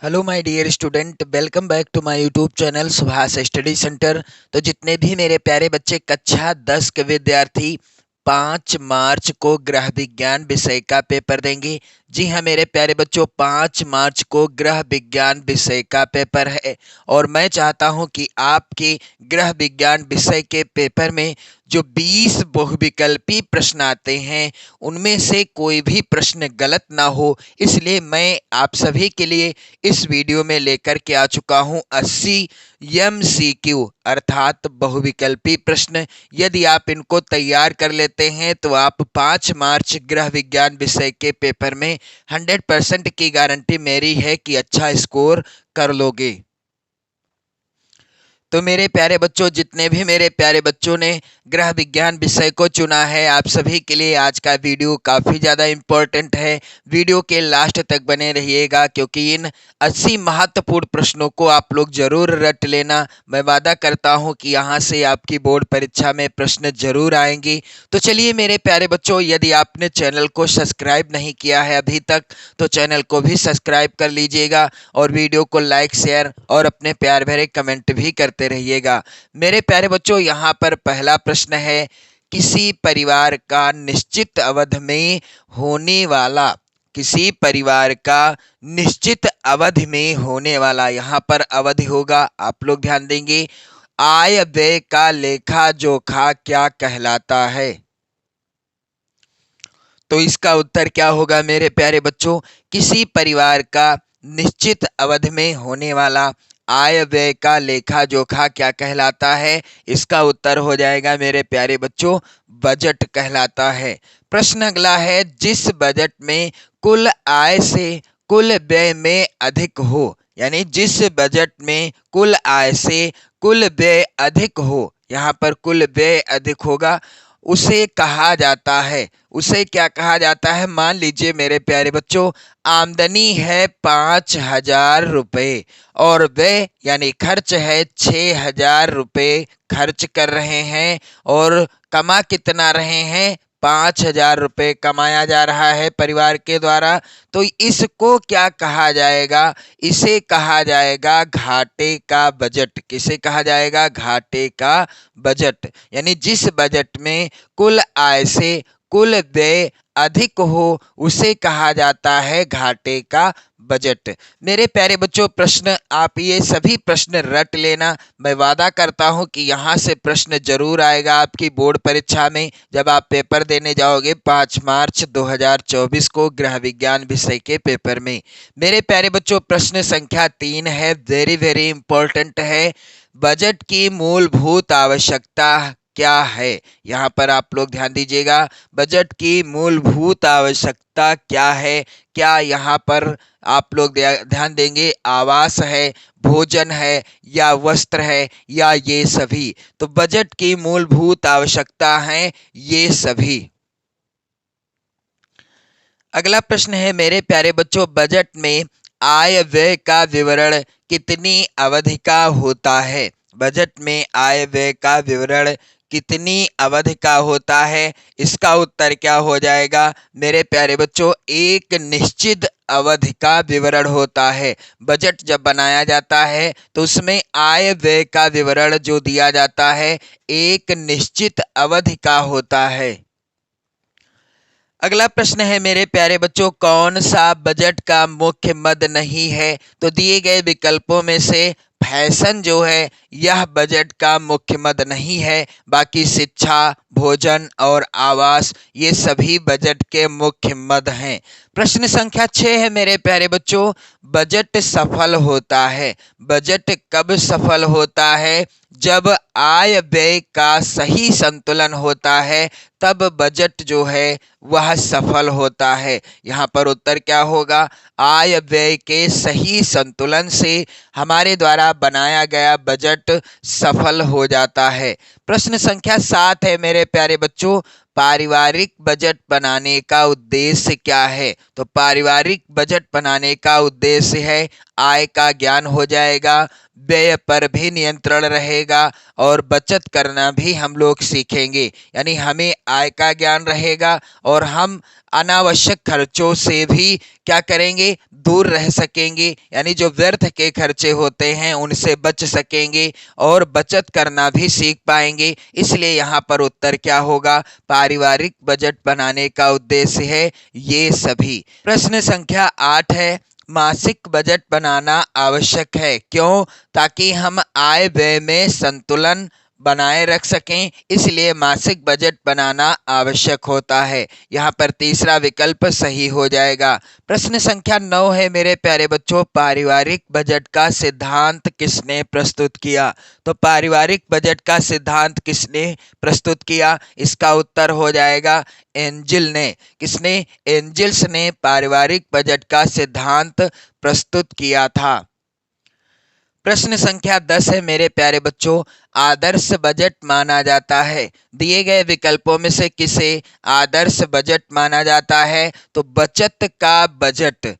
Hello my dear student, welcome back to my YouTube channel Subhash study centre. तो जितने भी मेरे प्यारे बच्चे कक्षा 10 के विद्यार्थी 5 मार्च को गृह विज्ञान विषय का पेपर देंगे। जी हाँ मेरे प्यारे बच्चों, 5 मार्च को गृह विज्ञान विषय का पेपर है और मैं चाहता हूं कि आपके गृह विज्ञान विषय के पेपर में जो 20 बहुविकल्पी प्रश्न आते हैं उनमें से कोई भी प्रश्न गलत ना हो, इसलिए मैं आप सभी के लिए इस वीडियो में लेकर के आ चुका हूं 80 MCQ अर्थात बहुविकल्पी प्रश्न। यदि आप इनको तैयार कर लेते हैं तो आप 5 मार्च गृह विज्ञान विषय के पेपर में 100% की गारंटी मेरी है कि अच्छा स्कोर कर लोगे। तो मेरे प्यारे बच्चों, जितने भी मेरे प्यारे बच्चों ने गृह विज्ञान विषय को चुना है, आप सभी के लिए आज का वीडियो काफ़ी ज़्यादा इम्पोर्टेंट है। वीडियो के लास्ट तक बने रहिएगा क्योंकि इन 80 महत्वपूर्ण प्रश्नों को आप लोग जरूर रट लेना। मैं वादा करता हूं कि यहाँ से आपकी बोर्ड परीक्षा में प्रश्न जरूर आएंगे। तो चलिए मेरे प्यारे बच्चों, यदि आपने चैनल को सब्सक्राइब नहीं किया है अभी तक तो चैनल को भी सब्सक्राइब कर लीजिएगा और वीडियो को लाइक, शेयर और अपने प्यार भरे कमेंट भी करते रहिएगा। मेरे प्यारे बच्चों, यहाँ पर पहला प्रश्न है, किसी परिवार का निश्चित अवधि में होने वाला, किसी परिवार का निश्चित अवधि में होने वाला, यहाँ पर अवधि होगा, आप लोग ध्यान देंगे, आय व्यय का लेखा जोखा क्या कहलाता है। तो इसका उत्तर क्या होगा मेरे प्यारे बच्चों, किसी परिवार का निश्चित अवधि में होने वाला आय व्यय का लेखा जोखा क्या कहलाता है। इसका उत्तर हो जाएगा मेरे प्यारे बच्चों, बजट कहलाता है। प्रश्न अगला है, जिस बजट में कुल आय से कुल व्यय में अधिक हो, यानी जिस बजट में कुल आय से कुल व्यय अधिक हो, यहाँ पर कुल व्यय अधिक होगा, उसे कहा जाता है, उसे क्या कहा जाता है। मान लीजिए मेरे प्यारे बच्चों, आमदनी है 5,000 रुपये और व्यय यानी खर्च है 6,000 रुपये खर्च कर रहे हैं और कमा कितना रहे हैं, 5,000 रुपये कमाया जा रहा है परिवार के द्वारा। तो इसको क्या कहा जाएगा, इसे कहा जाएगा घाटे का बजट। किसे कहा जाएगा, घाटे का बजट। यानी जिस बजट में कुल आय से कुल व्यय अधिक हो उसे कहा जाता है घाटे का बजट। मेरे प्यारे बच्चों, प्रश्न आप ये सभी प्रश्न रट लेना। मैं वादा करता हूं कि यहाँ से प्रश्न जरूर आएगा आपकी बोर्ड परीक्षा में जब आप पेपर देने जाओगे 5 मार्च 2024 को गृह विज्ञान विषय के पेपर में। मेरे प्यारे बच्चों, प्रश्न संख्या 3 है, वेरी वेरी इंपॉर्टेंट है। बजट की मूलभूत आवश्यकता क्या है। यहाँ पर आप लोग ध्यान दीजिएगा, बजट की मूलभूत आवश्यकता क्या है। क्या यहाँ पर आप लोग ध्यान देंगे, आवास है, भोजन है या वस्त्र है या ये सभी। तो बजट की मूलभूत आवश्यकता है ये सभी। अगला प्रश्न है मेरे प्यारे बच्चों, बजट में आय व्यय का विवरण कितनी अवधि का होता है। बजट में आय व्यय का विवरण कितनी अवधि का होता है। इसका उत्तर क्या हो जाएगा मेरे प्यारे बच्चों, एक निश्चित अवधि का विवरण होता है। बजट जब बनाया जाता है तो उसमें आय व्यय का विवरण जो दिया जाता है एक निश्चित अवधि का होता है। अगला प्रश्न है मेरे प्यारे बच्चों, कौन सा बजट का मुख्य मद नहीं है। तो दिए गए विकल्पों में से फैशन जो है यह बजट का मुख्य मद नहीं है, बाकी शिक्षा, भोजन और आवास ये सभी बजट के मुख्य मद हैं। प्रश्न संख्या 6 है मेरे प्यारे बच्चों, बजट सफल होता है। बजट कब सफल होता है, जब आय व्यय का सही संतुलन होता है तब बजट जो है वह सफल होता है। यहाँ पर उत्तर क्या होगा, आय व्यय के सही संतुलन से हमारे द्वारा बनाया गया बजट सफल हो जाता है। प्रश्न संख्या 7 है मेरे प्यारे बच्चों, पारिवारिक बजट बनाने का उद्देश्य क्या है। तो पारिवारिक बजट बनाने का उद्देश्य है आय का ज्ञान हो जाएगा, व्यय पर भी नियंत्रण रहेगा और बचत करना भी हम लोग सीखेंगे। यानी हमें आय का ज्ञान रहेगा और हम अनावश्यक खर्चों से भी क्या करेंगे, दूर रह सकेंगे। यानी जो व्यर्थ के खर्चे होते हैं उनसे बच सकेंगे और बचत करना भी सीख पाएंगे। इसलिए यहाँ पर उत्तर क्या होगा, पारिवारिक बजट बनाने का उद्देश्य है ये सभी। प्रश्न संख्या 8 है, मासिक बजट बनाना आवश्यक है, क्यों? ताकि हम आय व्यय में संतुलन बनाए रख सकें, इसलिए मासिक बजट बनाना आवश्यक होता है। यहाँ पर तीसरा विकल्प सही हो जाएगा। प्रश्न संख्या 9 है मेरे प्यारे बच्चों, पारिवारिक बजट का सिद्धांत किसने प्रस्तुत किया? तो पारिवारिक बजट का सिद्धांत किसने प्रस्तुत किया? इसका उत्तर हो जाएगा एंजिल ने। किसने? एंजिल्स ने पारिवारिक बजट का सिद्धांत प्रस्तुत किया था। प्रश्न संख्या 10 है मेरे प्यारे बच्चों, आदर्श बजट माना जाता है, दिए गए विकल्पों में से किसे आदर्श बजट माना जाता है? तो बचत का बजट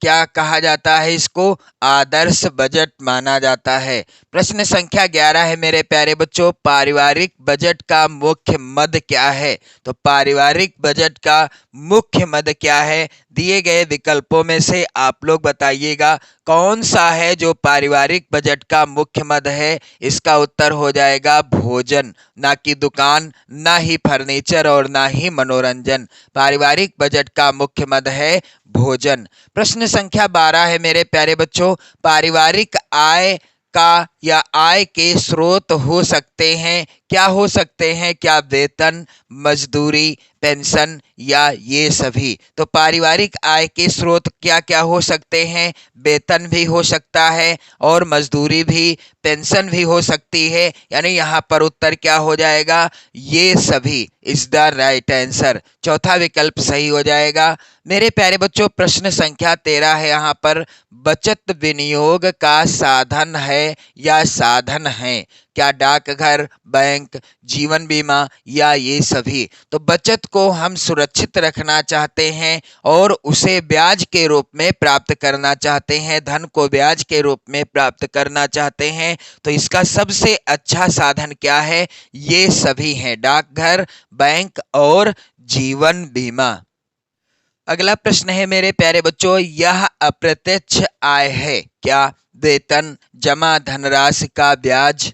क्या कहा जाता है? इसको आदर्श बजट माना जाता है। प्रश्न संख्या 11 है मेरे प्यारे बच्चों, पारिवारिक बजट का मुख्य मद क्या है? तो पारिवारिक बजट का मुख्य मद क्या है? दिए गए विकल्पों में से आप लोग बताइएगा कौन सा है जो पारिवारिक बजट का मुख्य मद है? इसका उत्तर हो जाएगा भोजन, ना कि दुकान, ना ही फर्नीचर और ना ही मनोरंजन। पारिवारिक बजट का मुख्य मद है भोजन। प्रश्न संख्या 12 है मेरे प्यारे बच्चों, पारिवारिक आय का या आय के स्रोत हो सकते हैं, क्या हो सकते हैं? क्या वेतन, मजदूरी, पेंशन या ये सभी? तो पारिवारिक आय के स्रोत क्या क्या हो सकते हैं? वेतन भी हो सकता है और मजदूरी भी, पेंशन भी हो सकती है। यानी यहाँ पर उत्तर क्या हो जाएगा, ये सभी इज द राइट आंसर। चौथा विकल्प सही हो जाएगा। मेरे प्यारे बच्चों प्रश्न संख्या 13 है यहाँ पर, बचत विनियोग का साधन है या साधन है? क्या डाकघर, बैंक, जीवन बीमा या ये सभी? तो बचत को हम सुरक्षित रखना चाहते हैं और उसे ब्याज के रूप में प्राप्त करना चाहते हैं, धन को ब्याज के रूप में प्राप्त करना चाहते हैं, तो इसका सबसे अच्छा साधन क्या है? ये सभी हैं, डाकघर, बैंक और जीवन बीमा। अगला प्रश्न है मेरे प्यारे बच्चों, यह अप्रत्यक्ष आय है, क्या? वेतन, जमा धनराशि का ब्याज,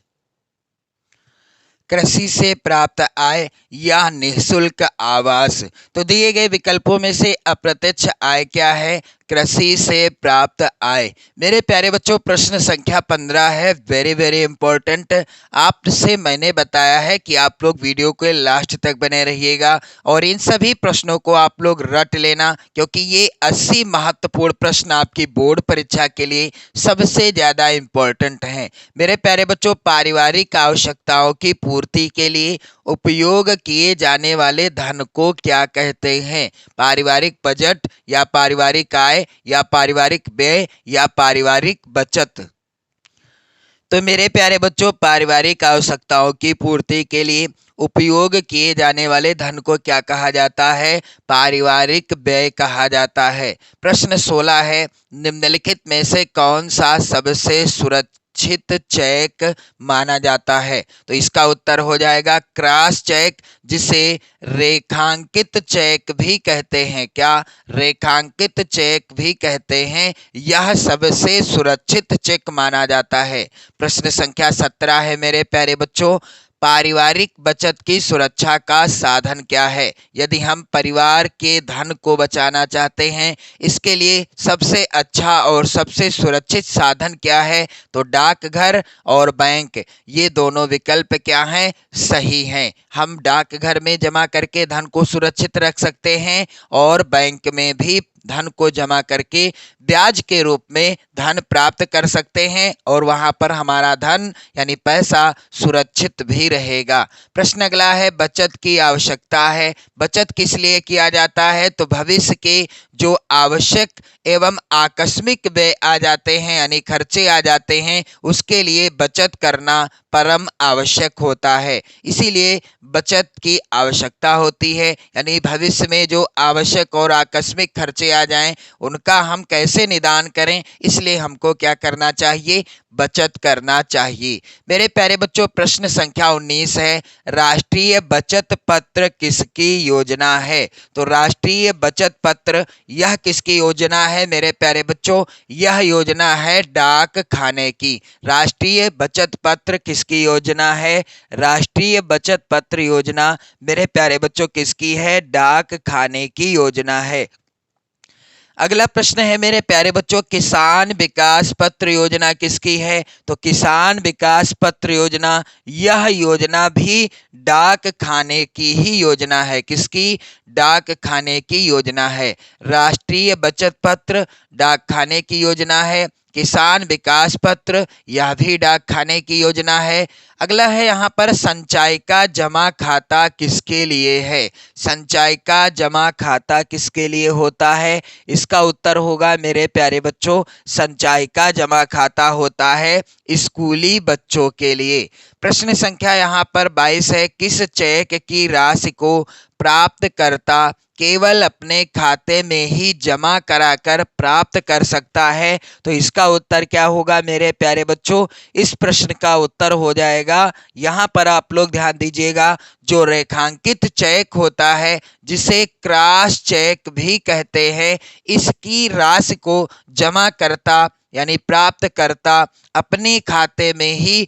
कृषि से प्राप्त आय या निःशुल्क आवास? तो दिए गए विकल्पों में से अप्रत्यक्ष आय क्या है? कृषि से प्राप्त आय। मेरे प्यारे बच्चों प्रश्न संख्या 15 है, वेरी वेरी इंपॉर्टेंट। आपसे मैंने बताया है कि आप लोग वीडियो के लास्ट तक बने रहिएगा और इन सभी प्रश्नों को आप लोग रट लेना, क्योंकि ये 80 महत्वपूर्ण प्रश्न आपकी बोर्ड परीक्षा के लिए सबसे ज़्यादा इम्पोर्टेंट हैं। मेरे प्यारे बच्चों, पारिवारिक आवश्यकताओं की पूर्ति के लिए उपयोग किए जाने वाले धन को क्या कहते हैं? पारिवारिक बजट या पारिवारिक आय या पारिवारिक व्यय या पारिवारिक बचत? तो मेरे प्यारे बच्चों, पारिवारिक आवश्यकताओं की पूर्ति के लिए उपयोग किए जाने वाले धन को क्या कहा जाता है? पारिवारिक व्यय कहा जाता है। प्रश्न 16 है, निम्नलिखित में से कौन सा सबसे सुरक्षित चेक माना जाता है? तो इसका उत्तर हो जाएगा क्रॉस चेक, जिसे रेखांकित चेक भी कहते हैं। क्या? रेखांकित चेक भी कहते हैं। यह सबसे सुरक्षित चेक माना जाता है। प्रश्न संख्या 17 है मेरे प्यारे बच्चों, पारिवारिक बचत की सुरक्षा का साधन क्या है? यदि हम परिवार के धन को बचाना चाहते हैं, इसके लिए सबसे अच्छा और सबसे सुरक्षित साधन क्या है? तो डाकघर और बैंक, ये दोनों विकल्प क्या हैं? सही हैं। हम डाकघर में जमा करके धन को सुरक्षित रख सकते हैं और बैंक में भी धन को जमा करके ब्याज के रूप में धन प्राप्त कर सकते हैं और वहां पर हमारा धन यानी पैसा सुरक्षित भी रहेगा। प्रश्न अगला है, बचत की आवश्यकता है, बचत किस लिए किया जाता है? तो भविष्य के जो आवश्यक एवं आकस्मिक व्यय आ जाते हैं यानी खर्चे आ जाते हैं, उसके लिए बचत करना परम आवश्यक होता है। इसीलिए बचत की आवश्यकता होती है, यानी भविष्य में जो आवश्यक और आकस्मिक खर्चे आ जाएं उनका हम कैसे निदान करें, इसलिए हमको क्या करना चाहिए, बचत करना चाहिए। मेरे प्यारे बच्चों, प्रश्न संख्या 19 है, राष्ट्रीय बचत पत्र किसकी योजना है? तो राष्ट्रीय बचत पत्र यह किसकी योजना है मेरे प्यारे बच्चों? यह योजना है डाक खाने की। राष्ट्रीय बचत पत्र किसकी योजना है? राष्ट्रीय बचत पत्र योजना मेरे प्यारे बच्चों किसकी है? डाक खाने की योजना है। अगला प्रश्न है मेरे प्यारे बच्चों, किसान विकास पत्र योजना किसकी है? तो किसान विकास पत्र योजना, यह योजना भी डाक खाने की ही योजना है। किसकी? डाक खाने की योजना है। राष्ट्रीय बचत पत्र डाक खाने की योजना है। किसान विकास पत्र यह भी डाक खाने की योजना है। अगला है यहाँ पर, संचय का जमा खाता किसके लिए है? संचय का जमा खाता किसके लिए होता है? इसका उत्तर होगा मेरे प्यारे बच्चों, संचय का जमा खाता होता है स्कूली बच्चों के लिए। प्रश्न संख्या यहाँ पर 22 है, किस चेक की राशि को प्राप्तकर्ता केवल अपने खाते में ही जमा कराकर प्राप्त कर सकता है? तो इसका उत्तर क्या होगा मेरे प्यारे बच्चों? इस प्रश्न का उत्तर हो जाएगा, यहाँ पर आप लोग ध्यान दीजिएगा, जो रेखांकित चेक होता है जिसे क्रॉस चेक भी कहते हैं, इसकी राशि को जमा करता यानी प्राप्तकर्ता अपने खाते में ही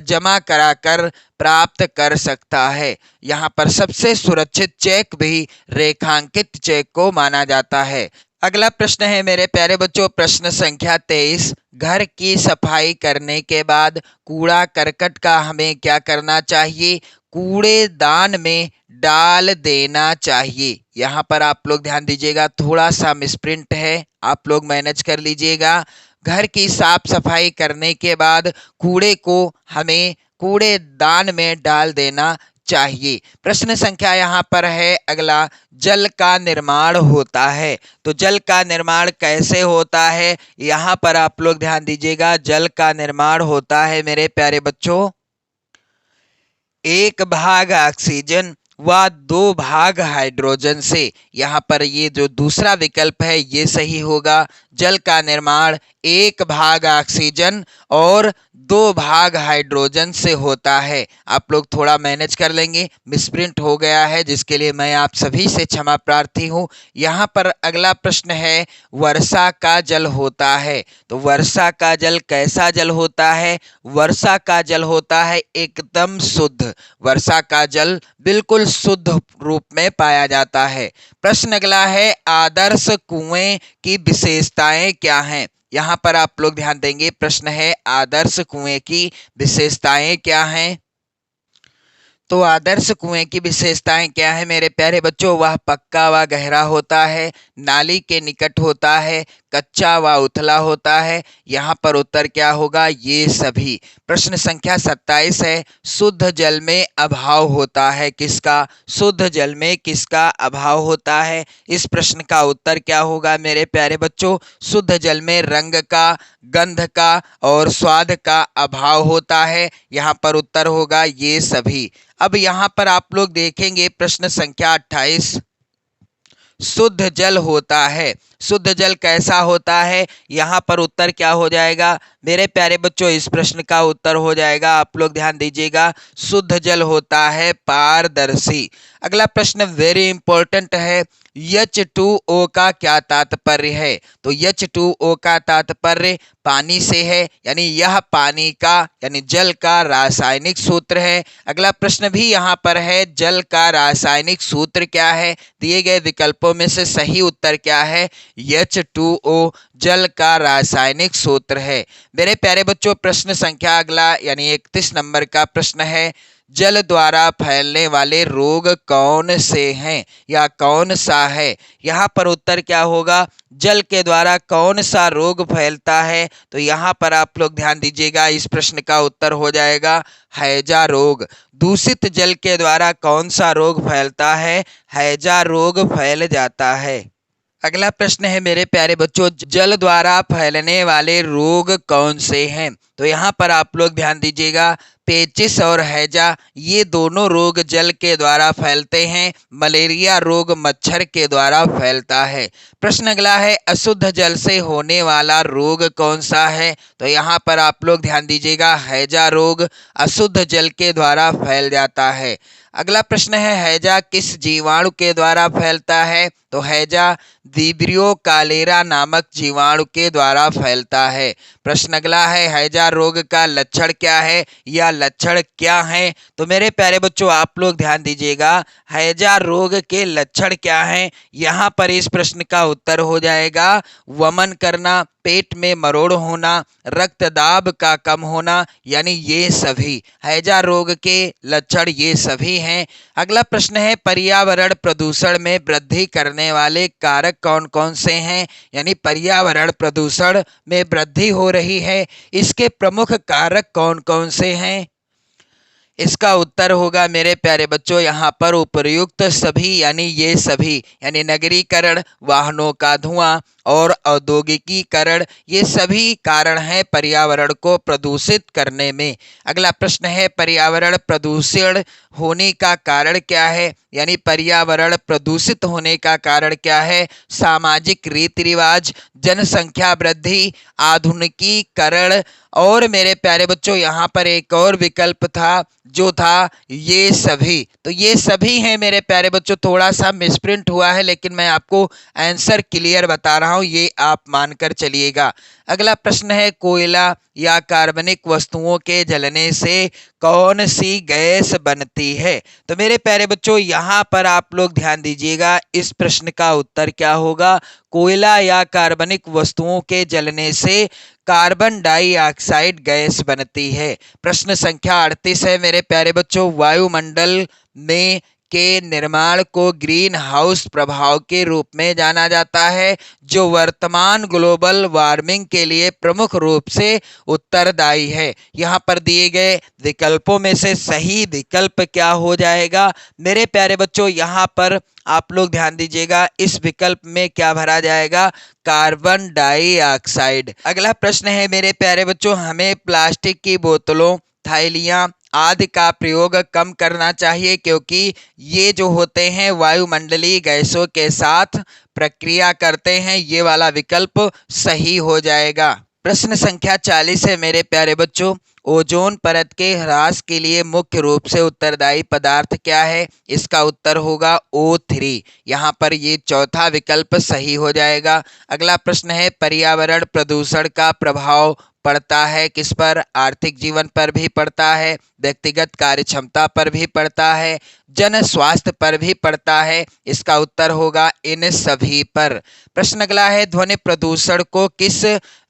जमा कराकर प्राप्त कर सकता है। यहाँ पर सबसे सुरक्षित चेक भी रेखांकित चेक को माना जाता है। अगला प्रश्न है मेरे प्यारे बच्चों, प्रश्न संख्या 23, घर की सफाई करने के बाद कूड़ा करकट का हमें क्या करना चाहिए? कूड़ेदान में डाल देना चाहिए। यहाँ पर आप लोग ध्यान दीजिएगा, थोड़ा सा मिसप्रिंट है, आप लोग मैनेज कर लीजिएगा। घर की साफ सफाई करने के बाद कूड़े को हमें कूड़ेदान में डाल देना चाहिए। प्रश्न संख्या यहाँ पर है अगला, जल का निर्माण होता है। तो जल का निर्माण कैसे होता है? यहाँ पर आप लोग ध्यान दीजिएगा, जल का निर्माण होता है मेरे प्यारे बच्चों, 1 भाग ऑक्सीजन व 2 भाग हाइड्रोजन से। यहाँ पर ये जो दूसरा विकल्प है ये सही होगा। जल का निर्माण 1 भाग ऑक्सीजन और 2 भाग हाइड्रोजन से होता है। आप लोग थोड़ा मैनेज कर लेंगे, मिसप्रिंट हो गया है जिसके लिए मैं आप सभी से क्षमा प्रार्थी हूँ। यहाँ पर अगला प्रश्न है, वर्षा का जल होता है। तो वर्षा का जल कैसा जल होता है? वर्षा का जल होता है एकदम शुद्ध। वर्षा का जल बिल्कुल शुद्ध रूप में पाया जाता है। प्रश्न अगला है, आदर्श कुएं की विशेषताएं क्या हैं? यहाँ पर आप लोग ध्यान देंगे, प्रश्न है आदर्श कुएं की विशेषताएं क्या हैं? तो आदर्श कुएं की विशेषताएं क्या है मेरे प्यारे बच्चों? वह पक्का व गहरा होता है, नाली के निकट होता है, कच्चा व उथला होता है। यहाँ पर उत्तर क्या होगा? ये सभी। प्रश्न संख्या 27 है, शुद्ध जल में अभाव होता है किसका? शुद्ध जल में किसका अभाव होता है? इस प्रश्न का उत्तर क्या होगा मेरे प्यारे बच्चों? शुद्ध जल में रंग का, गंध का और स्वाद का अभाव होता है। यहाँ पर उत्तर होगा ये सभी। अब यहाँ पर आप लोग देखेंगे प्रश्न संख्या 28, शुद्ध जल होता है। शुद्ध जल कैसा होता है? यहाँ पर उत्तर क्या हो जाएगा मेरे प्यारे बच्चों? इस प्रश्न का उत्तर हो जाएगा, आप लोग ध्यान दीजिएगा, शुद्ध जल होता है पारदर्शी। अगला प्रश्न वेरी इंपॉर्टेंट है, H2O का क्या तात्पर्य है? तो H2O का तात्पर्य पानी से है, यानी यह पानी का यानी जल का रासायनिक सूत्र है। अगला प्रश्न भी यहाँ पर है, जल का रासायनिक सूत्र क्या है? दिए गए विकल्पों में से सही उत्तर क्या है? H2O जल का रासायनिक सूत्र है। मेरे प्यारे बच्चों, प्रश्न संख्या अगला यानी 31 नंबर का प्रश्न है, जल द्वारा फैलने वाले रोग कौन से हैं या कौन सा है? यहाँ पर उत्तर क्या होगा? जल के द्वारा कौन सा रोग फैलता है? तो यहाँ पर आप लोग ध्यान दीजिएगा, इस प्रश्न का उत्तर हो जाएगा हैजा रोग। दूषित जल के द्वारा कौन सा रोग फैलता है? हैजा रोग फैल जाता है। अगला प्रश्न है मेरे प्यारे बच्चों, जल द्वारा फैलने वाले रोग कौन से हैं? तो यहाँ पर आप लोग ध्यान दीजिएगा, पेचिस और हैजा ये दोनों रोग जल के द्वारा फैलते हैं। मलेरिया रोग मच्छर के द्वारा फैलता है। प्रश्न अगला है, अशुद्ध जल से होने वाला रोग कौन सा है? तो यहाँ पर आप लोग ध्यान दीजिएगा, हैजा रोग अशुद्ध जल के द्वारा फैल जाता है। अगला प्रश्न है, हैजा किस जीवाणु के द्वारा फैलता है? तो हैजा विब्रियो कालेरा नामक जीवाणु के द्वारा फैलता है। प्रश्न अगला है, हैजा रोग का लक्षण क्या है या लक्षण क्या है? तो मेरे प्यारे बच्चों आप लोग ध्यान दीजिएगा, हैजा रोग के लक्षण क्या हैं? यहाँ पर इस प्रश्न का उत्तर हो जाएगा वमन करना, पेट में मरोड़ होना, रक्त दाब का कम होना, यानी ये सभी हैजा रोग के लक्षण ये सभी हैं। अगला प्रश्न है, पर्यावरण प्रदूषण में वृद्धि करने वाले कारक कौन कौन से हैं? यानी पर्यावरण प्रदूषण में वृद्धि हो रही है, इसके प्रमुख कारक कौन कौन से हैं? इसका उत्तर होगा मेरे प्यारे बच्चों यहाँ पर उपर्युक्त सभी, यानी ये सभी, यानी नगरीकरण, वाहनों का धुआं और औद्योगिकीकरण, ये सभी कारण हैं पर्यावरण को प्रदूषित करने में। अगला प्रश्न है, पर्यावरण प्रदूषण होने का कारण क्या है? यानी पर्यावरण प्रदूषित होने का कारण क्या है? सामाजिक रीति रिवाज, जनसंख्या वृद्धि, आधुनिकीकरण, और मेरे प्यारे बच्चों यहाँ पर एक और विकल्प था जो था ये सभी। तो ये सभी हैं मेरे प्यारे बच्चों, थोड़ा सा मिसप्रिंट हुआ है लेकिन मैं आपको आंसर क्लियर बता रहा हूँ, ये आप मानकर चलिएगा। अगला प्रश्न है, कोयला या कार्बनिक वस्तुओं के जलने से कौन सी गैस बनती है? तो मेरे प्यारे बच्चों यहाँ पर आप लोग ध्यान दीजिएगा, इस प्रश्न का उत्तर क्या होगा? कोयला या कार्बनिक वस्तुओं के जलने से कार्बन डाइऑक्साइड गैस बनती है। प्रश्न संख्या 38 है मेरे प्यारे बच्चों, वायुमंडल में के निर्माण को ग्रीन हाउस प्रभाव के रूप में जाना जाता है, जो वर्तमान ग्लोबल वार्मिंग के लिए प्रमुख रूप से उत्तरदायी है। यहाँ पर दिए गए विकल्पों में से सही विकल्प क्या हो जाएगा? मेरे प्यारे बच्चों यहाँ पर आप लोग ध्यान दीजिएगा, इस विकल्प में क्या भरा जाएगा? Carbon dioxide. अगला प्रश्न है मेरे प्यारे बच्चों, हमें प्लास्टिक की बोतलों, थैलियां आदि का प्रयोग कम करना चाहिए क्योंकि ये जो होते हैं वायुमंडलीय गैसों के साथ प्रक्रिया करते हैं। ये वाला विकल्प सही हो जाएगा। प्रश्न संख्या 40 है मेरे प्यारे बच्चों, ओजोन परत के ह्रास के लिए मुख्य रूप से उत्तरदायी पदार्थ क्या है? इसका उत्तर होगा O3। यहाँ पर ये चौथा विकल्प सही हो जाएगा। अगला प्रश्न है, पर्यावरण प्रदूषण का प्रभाव पड़ता है किस पर? आर्थिक जीवन पर भी पड़ता है, व्यक्तिगत कार्य क्षमता पर भी पड़ता है, जन स्वास्थ्य पर भी पड़ता है। इसका उत्तर होगा इन सभी पर। प्रश्न अगला है, ध्वनि प्रदूषण को किस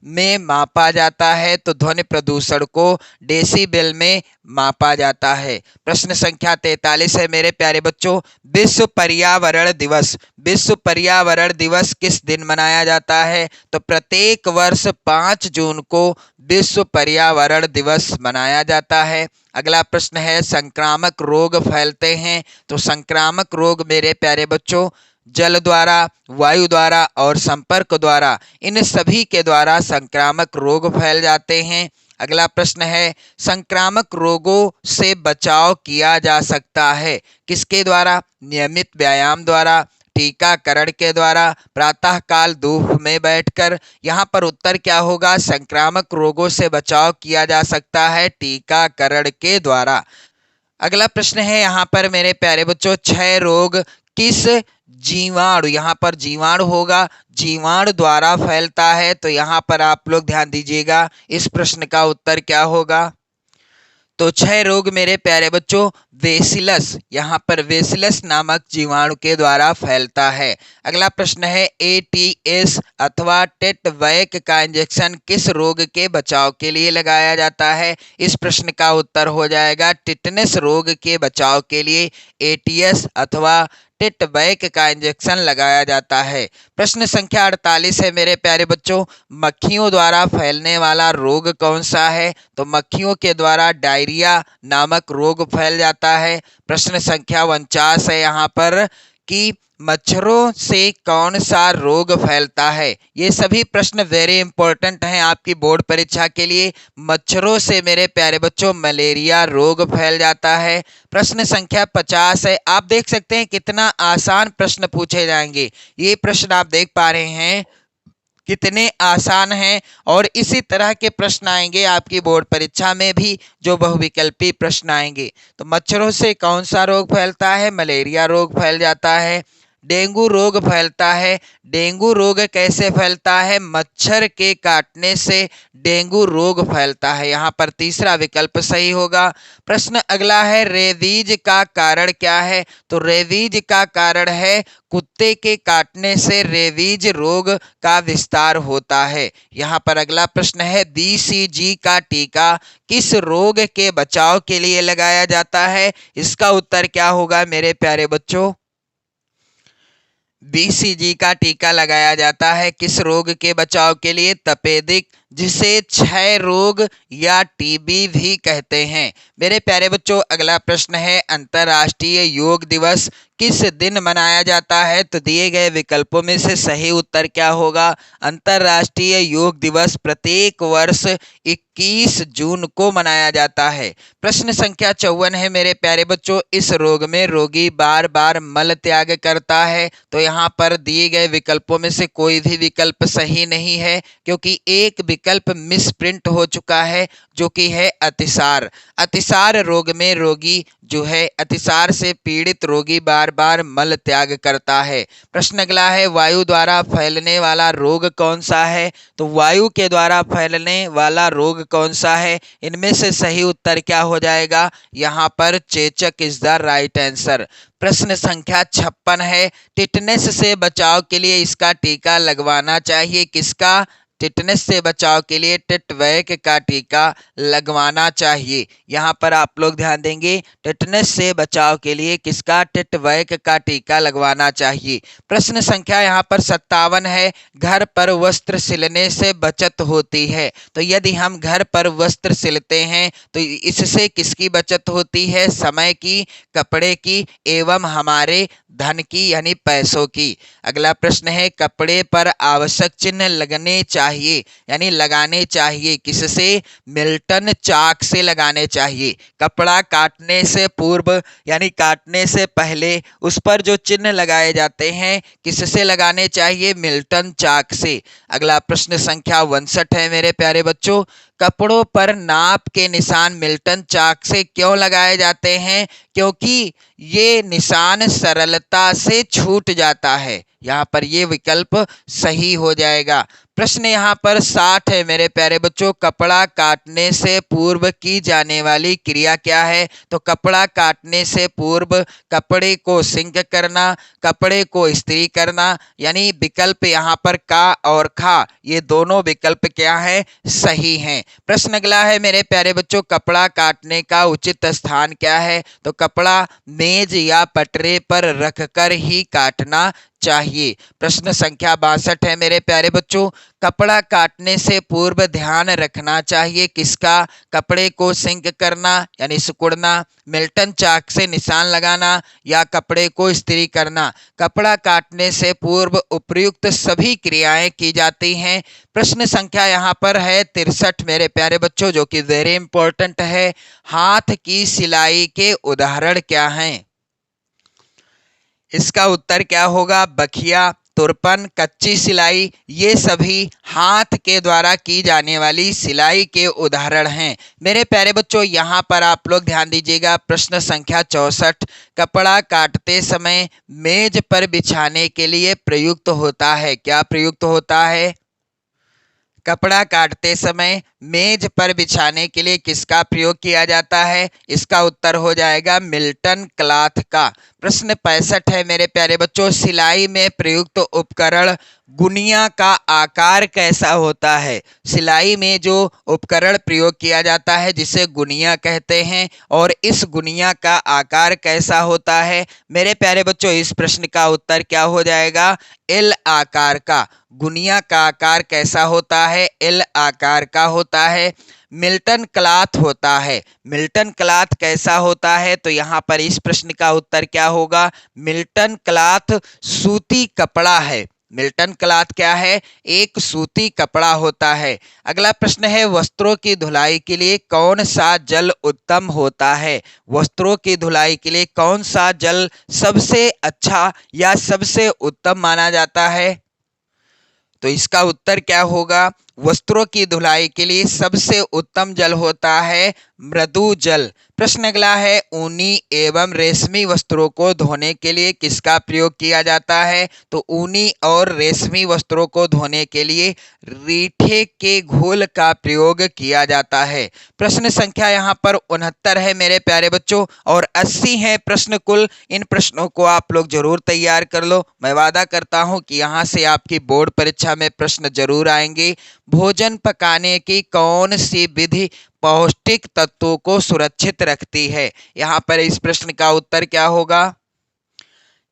में मापा जाता है? तो ध्वनि प्रदूषण को डेसिबल में मापा जाता है। प्रश्न संख्या 43 है मेरे प्यारे बच्चों, विश्व पर्यावरण दिवस, विश्व पर्यावरण दिवस किस दिन मनाया जाता है? तो प्रत्येक वर्ष 5 जून को विश्व पर्यावरण दिवस मनाया जाता है। अगला प्रश्न है, संक्रामक रोग फैलते हैं? तो संक्रामक रोग मेरे प्यारे बच्चों जल द्वारा, वायु द्वारा और संपर्क द्वारा, इन सभी के द्वारा संक्रामक रोग फैल जाते हैं। अगला प्रश्न है, संक्रामक रोगों से बचाव किया जा सकता है किसके द्वारा? नियमित व्यायाम द्वारा, टीकाकरण के द्वारा, प्रातःकाल धूप में बैठकर। यहाँ पर उत्तर क्या होगा? संक्रामक रोगों से बचाव किया जा सकता है टीकाकरण के द्वारा। अगला प्रश्न है यहाँ पर मेरे प्यारे बच्चों, क्षय रोग किस जीवाणु, यहाँ पर जीवाणु होगा, जीवाणु द्वारा फैलता है? तो यहाँ पर आप लोग ध्यान दीजिएगा, इस प्रश्न का उत्तर क्या होगा? तो क्षय रोग मेरे प्यारे बच्चों बेसिलस, यहाँ पर बेसिलस नामक जीवाणु के द्वारा फैलता है। अगला प्रश्न है, एटीएस अथवा टेटवैक का इंजेक्शन किस रोग के बचाव के लिए लगाया जाता है? इस प्रश्न का उत्तर हो जाएगा टिटनेस रोग के बचाव के लिए एटीएस अथवा टेटवैक का इंजेक्शन लगाया जाता है। प्रश्न संख्या 48 है मेरे प्यारे बच्चों, मक्खियों द्वारा फैलने वाला रोग कौन सा है? तो मक्खियों के द्वारा डायरिया नामक रोग फैल जाता है। प्रश्न संख्या 49 है यहाँ पर कि मच्छरों से कौन सा रोग फैलता है? ये सभी प्रश्न वेरी इंपॉर्टेंट हैं आपकी बोर्ड परीक्षा के लिए। मच्छरों से मेरे प्यारे बच्चों मलेरिया रोग फैल जाता है। प्रश्न संख्या 50 है। आप देख सकते हैं कितना आसान प्रश्न पूछे जाएंगे। ये प्रश्न आप देख पा रहे हैं कितने आसान हैं, और इसी तरह के प्रश्न आएंगे आपकी बोर्ड परीक्षा में भी, जो बहुविकल्पी प्रश्न आएंगे। तो मच्छरों से कौन सा रोग फैलता है? मलेरिया रोग फैल जाता है। डेंगू रोग फैलता है। डेंगू रोग कैसे फैलता है? मच्छर के काटने से डेंगू रोग फैलता है। यहाँ पर तीसरा विकल्प सही होगा। प्रश्न अगला है, रेबीज का कारण क्या है? तो रेबीज का कारण है कुत्ते के काटने से रेबीज रोग का विस्तार होता है। यहाँ पर अगला प्रश्न है, बीसीजी का टीका किस रोग के बचाव के लिए लगाया जाता है? इसका उत्तर क्या होगा मेरे प्यारे बच्चों? बीसीजी का टीका लगाया जाता है किस रोग के बचाव के लिए? तपेदिक, जिसे क्षय रोग या टीबी भी कहते हैं। मेरे प्यारे बच्चों अगला प्रश्न है, अंतर्राष्ट्रीय योग दिवस किस दिन मनाया जाता है? तो दिए गए विकल्पों में से सही उत्तर क्या होगा? अंतर्राष्ट्रीय योग दिवस प्रत्येक वर्ष 21 जून को मनाया जाता है। प्रश्न संख्या 54 है मेरे प्यारे बच्चों, इस रोग में रोगी बार बार मल त्याग करता है। तो यहाँ पर दिए गए विकल्पों में से कोई भी विकल्प सही नहीं है, क्योंकि एक विकल्प मिसप्रिंट हो चुका है, जो कि है अतिसार। अतिसार रोग में रोगी जो है, अतिसार से पीड़ित रोगी बार बार मल त्याग करता है। प्रश्न अगला है, वायु द्वारा फैलने वाला रोग कौन सा है? तो वायु के द्वारा फैलने वाला रोग कौन सा है? इनमें से सही उत्तर क्या हो जाएगा? यहाँ पर चेचक इज द राइट आंसर। प्रश्न संख्या 56 है, टिटनेस से बचाव के लिए इसका टीका लगवाना चाहिए किसका? टिटनेस से बचाव के लिए टिटवैक का टीका लगवाना चाहिए। यहाँ पर आप लोग ध्यान देंगे, टिटनेस से बचाव के लिए किसका? टिटवैक का टीका लगवाना चाहिए। प्रश्न संख्या यहाँ पर 57 है, घर पर वस्त्र सिलने से बचत होती है। तो यदि हम घर पर वस्त्र सिलते हैं तो इससे किसकी बचत होती है? समय की, कपड़े की एवं हमारे धन की यानी पैसों की। अगला प्रश्न है, कपड़े पर आवश्यक चिन्ह लगने चाहिए यानी लगाने चाहिए किससे? मिल्टन चाक से लगाने चाहिए। कपड़ा काटने से पूर्व यानी काटने से पहले उस पर जो चिन्ह लगाए जाते हैं किससे लगाने चाहिए? मिल्टन चाक से। अगला प्रश्न संख्या 62 है मेरे प्यारे बच्चों, कपड़ों पर नाप के निशान मिल्टन चाक से क्यों लगाए जाते हैं? क्योंकि ये निशान सरलता से छूट जाता है। यहाँ पर ये विकल्प सही हो जाएगा। प्रश्न यहाँ पर 60 है मेरे प्यारे बच्चों, कपड़ा काटने से पूर्व की जाने वाली क्रिया क्या है? तो कपड़ा काटने से पूर्व कपड़े को सिंक करना, कपड़े को इस्त्री करना, यानी विकल्प यहाँ पर का और खा, ये दोनों विकल्प क्या है? सही हैं। प्रश्न अगला है मेरे प्यारे बच्चों, कपड़ा काटने का उचित स्थान क्या है? तो कपड़ा मेज या पटरे पर रखकर ही काटना चाहिए। प्रश्न संख्या 62 है मेरे प्यारे बच्चों, कपड़ा काटने से पूर्व ध्यान रखना चाहिए किसका? कपड़े को सिंक करना यानी सिकुड़ना, मिल्टन चाक से निशान लगाना या कपड़े को इस्त्री करना। कपड़ा काटने से पूर्व उपयुक्त सभी क्रियाएं की जाती हैं। प्रश्न संख्या यहाँ पर है 63 मेरे प्यारे बच्चों, जो कि वेरी इंपॉर्टेंट है, हाथ की सिलाई के उदाहरण क्या हैं? इसका उत्तर क्या होगा? बखिया, तुरपन, कच्ची सिलाई, ये सभी हाथ के द्वारा की जाने वाली सिलाई के उदाहरण हैं। मेरे प्यारे बच्चों यहाँ पर आप लोग ध्यान दीजिएगा, प्रश्न संख्या 64, कपड़ा काटते समय मेज पर बिछाने के लिए प्रयुक्त होता है। क्या प्रयुक्त होता है? कपड़ा काटते समय मेज पर बिछाने के लिए किसका प्रयोग किया जाता है? इसका उत्तर हो जाएगा मिल्टन क्लॉथ का। प्रश्न 65 है मेरे प्यारे बच्चों, सिलाई में प्रयुक्त उपकरण गुनिया का आकार कैसा होता है? सिलाई में जो उपकरण प्रयोग किया जाता है जिसे गुनिया कहते हैं, और इस गुनिया का आकार कैसा होता है? मेरे प्यारे बच्चों इस प्रश्न का उत्तर क्या हो जाएगा? एल आकार का। गुनिया का आकार कैसा होता है? एल आकार का होता होता है? मिल्टन क्लॉथ होता है। मिल्टन क्लॉथ कैसा होता है? तो यहाँ पर इस प्रश्न का उत्तर क्या होगा? मिल्टन क्लॉथ सूती कपड़ा है। मिल्टन क्लॉथ क्या है? एक सूती कपड़ा होता है। अगला प्रश्न है, वस्त्रों की धुलाई के लिए कौन सा जल उत्तम होता है? वस्त्रों की धुलाई के लिए कौन सा जल सबसे अच्छा या सबसे उत्तम माना जाता है? तो इसका उत्तर क्या होगा? वस्त्रों की धुलाई के लिए सबसे उत्तम जल होता है मृदु जल। प्रश्न अगला है, ऊनी एवं रेशमी वस्त्रों को धोने के लिए किसका प्रयोग किया जाता है? तो ऊनी और रेशमी वस्त्रों को धोने के लिए रीठे के घोल का प्रयोग किया जाता है। प्रश्न संख्या यहाँ पर 69 है मेरे प्यारे बच्चों, और 80 है प्रश्न कुल। इन प्रश्नों को आप लोग जरूर तैयार कर लो। मैं वादा करता हूँ कि यहाँ से आपकी बोर्ड परीक्षा में प्रश्न जरूर आएंगे। भोजन पकाने की कौन सी विधि पौष्टिक तत्वों को सुरक्षित रखती है? यहाँ पर इस प्रश्न का उत्तर क्या होगा?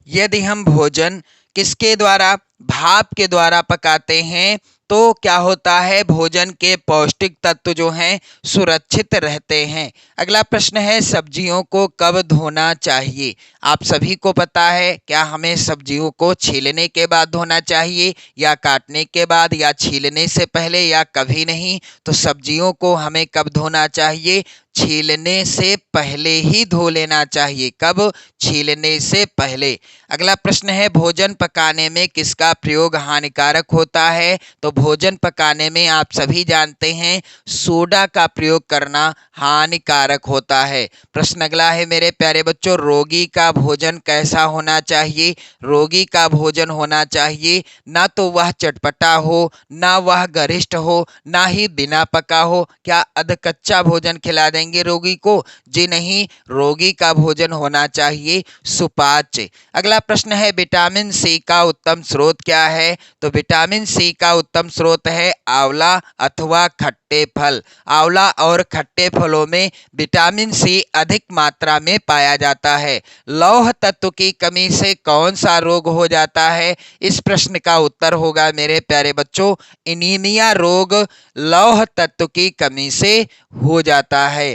यदि हम भोजन किसके द्वारा, भाप के द्वारा पकाते हैं तो क्या होता है? भोजन के पौष्टिक तत्व जो हैं सुरक्षित रहते हैं। अगला प्रश्न है, सब्जियों को कब धोना चाहिए? आप सभी को पता है, क्या हमें सब्जियों को छीलने के बाद धोना चाहिए, या काटने के बाद, या छीलने से पहले, या कभी नहीं? तो सब्जियों को हमें कब धोना चाहिए? छीलने से पहले ही धो लेना चाहिए। कब? छीलने से पहले। अगला प्रश्न है, भोजन पकाने में किसका प्रयोग हानिकारक होता है? तो भोजन पकाने में आप सभी जानते हैं सोडा का प्रयोग करना हानिकारक होता है। प्रश्न अगला है मेरे प्यारे बच्चों, रोगी का भोजन कैसा होना चाहिए? रोगी का भोजन होना चाहिए ना तो वह चटपटा हो, ना वह गरिष्ठ हो, ना ही बिना पका हो। क्या अधकच्चा भोजन खिला देंगे रोगी को? जी नहीं, रोगी का भोजन होना चाहिए सुपाच्य। अगला प्रश्न है, विटामिन सी का उत्तम स्रोत क्या है? तो विटामिन सी का उत्तम स्रोत है आंवला अथवा खट्टे फल। आंवला और खट्टे फलों में विटामिन सी अधिक मात्रा में पाया जाता है। लौह तत्व की कमी से कौन सा रोग हो जाता है? इस प्रश्न का उत्तर होगा मेरे प्यारे बच्चों, एनीमिया रोग लौह तत्व की कमी से हो जाता है।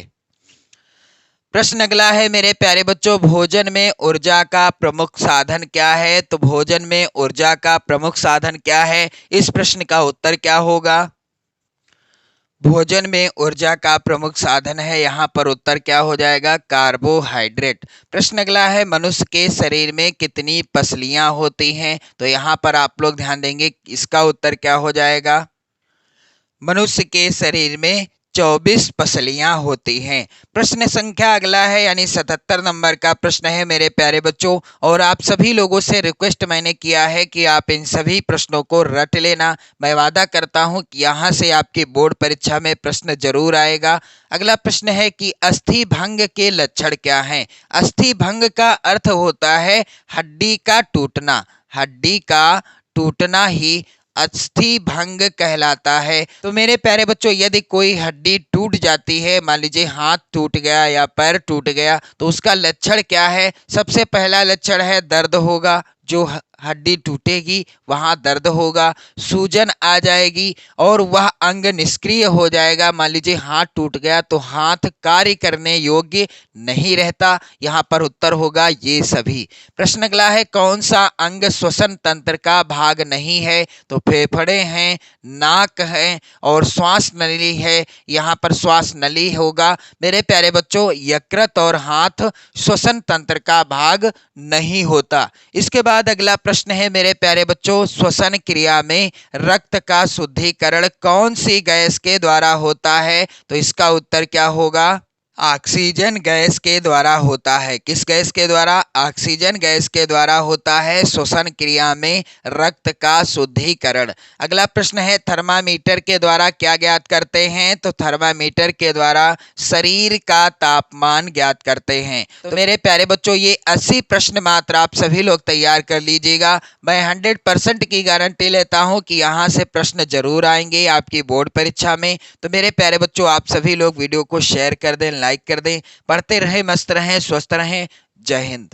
प्रश्न अगला है मेरे प्यारे बच्चों, भोजन में ऊर्जा का प्रमुख साधन क्या है? तो भोजन में ऊर्जा का प्रमुख साधन क्या है? इस प्रश्न का उत्तर क्या होगा? भोजन में ऊर्जा का प्रमुख साधन है, यहाँ पर उत्तर क्या हो जाएगा? कार्बोहाइड्रेट। प्रश्न अगला है, मनुष्य के शरीर में कितनी पसलियां होती हैं? तो यहाँ पर आप लोग ध्यान देंगे, इसका उत्तर क्या हो जाएगा? मनुष्य के शरीर में 24 पसलियां होती हैं। प्रश्न संख्या अगला है, यानी 77 नंबर का प्रश्न है मेरे प्यारे बच्चों, और आप सभी लोगों से रिक्वेस्ट मैंने किया है कि आप इन सभी प्रश्नों को रट लेना। मैं वादा करता हूं कि यहाँ से आपकी बोर्ड परीक्षा में प्रश्न जरूर आएगा। अगला प्रश्न है कि अस्थि भंग के लक्षण क्या हैं? अस्थि भंग का अर्थ होता है हड्डी का टूटना। हड्डी का टूटना ही अस्थि भंग कहलाता है। तो मेरे प्यारे बच्चों, यदि कोई हड्डी टूट जाती है, मान लीजिए हाथ टूट गया या पैर टूट गया, तो उसका लक्षण क्या है? सबसे पहला लक्षण है दर्द होगा। जो हड्डी टूटेगी वहां दर्द होगा, सूजन आ जाएगी और वह अंग निष्क्रिय हो जाएगा। मान लीजिए हाथ टूट गया तो हाथ कार्य करने योग्य नहीं रहता। यहाँ पर उत्तर होगा ये सभी। प्रश्न अगला है, कौन सा अंग श्वसन तंत्र का भाग नहीं है? तो फेफड़े हैं, नाक है और श्वास नली है। यहाँ पर श्वास नली होगा मेरे प्यारे बच्चों। यकृत और हाथ श्वसन तंत्र का भाग नहीं होता। इसके बाद अगला प्रश्न है मेरे प्यारे बच्चों, श्वसन क्रिया में रक्त का शुद्धिकरण कौन सी गैस के द्वारा होता है? तो इसका उत्तर क्या होगा? ऑक्सीजन गैस के द्वारा होता है। किस गैस के द्वारा? ऑक्सीजन गैस के द्वारा होता है श्वसन क्रिया में रक्त का शुद्धिकरण। अगला प्रश्न है, थर्मामीटर के द्वारा क्या ज्ञात करते हैं? तो थर्मामीटर के द्वारा शरीर का तापमान ज्ञात करते हैं। तो मेरे प्यारे बच्चों, ये 80 प्रश्न मात्र आप सभी लोग तैयार कर लीजिएगा। मैं 100% की गारंटी लेता हूँ कि यहाँ से प्रश्न जरूर आएंगे आपकी बोर्ड परीक्षा में। तो मेरे प्यारे बच्चों, आप सभी लोग वीडियो को शेयर कर दें, लाइक कर दें। पढ़ते रहें, मस्त रहें, स्वस्थ रहें। जय हिंद।